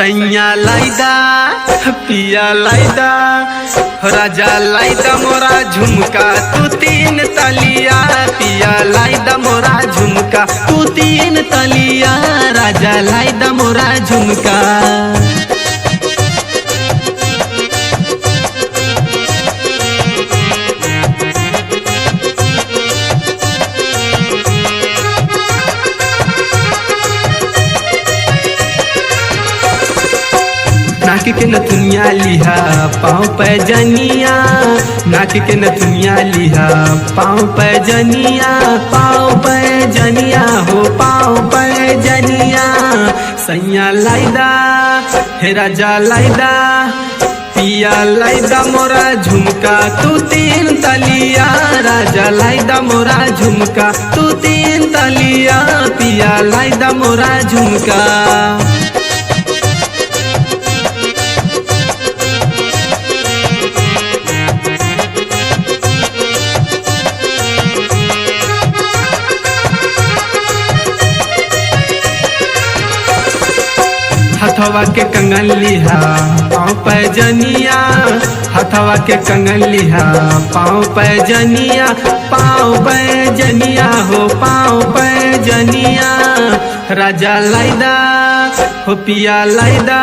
सैया लाइदा पिया लाइदा राजा लाइदा मोरा झुमका तू तीन तलिया पिया लाइदा मोरा झुमका तू तीन तलिया राजा लाइदा मोरा झुमका। नाक के नथुनिया लिहा पाँव पैजनिया नाक के नथुनिया लिहा पाँव पैजनिया हो पाँव पैजनिया सैया लाइदा हे राजा लाइदा पिया लाइदा मोरा झुमका तू तीन तलिया राजा लाइदा मोरा झुमका तू तीन तलिया पिया लाइदा मोरा झुमका। हथवा के कंगन लिहा पाँव पैजनिया हथवा के कंगन लिहा पाँव पैजनिया हो पाँव पैजनिया राजा लाइदा हो पिया लाइदा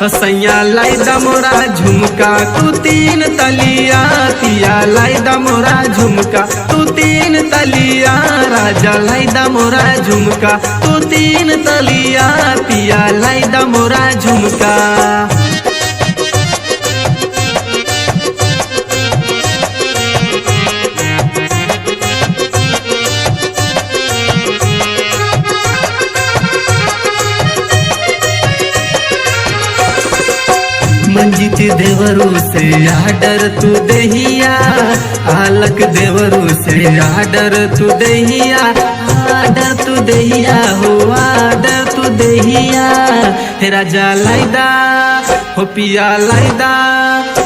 हो सैया लाइदा मोरा झुमका तू तीन तलिया पिया लाइदा मोरा झुमका तू तीन तलिया राजा लाइदा मोरा झुमका तू तीन तलिया पिया लाइदा मोरा झुमका। मंजित देवरू से आडर तू दहिया आलक देवरू से आडर तू दहिया हो आडर तू दहिया हे राजा लाइदा हो पिया लाइदा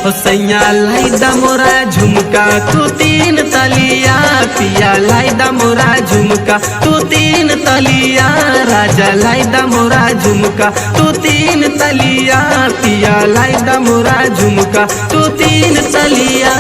हो सैया लाइदा मोरा झुमका तू तीन तलिया पिया लाइदा मोरा झुमका तू तीन तलिया राजा लाइदा मोरा झुमका तू तीन तलिया पिया लाइदा मोरा झुमका तू तीन तलिया।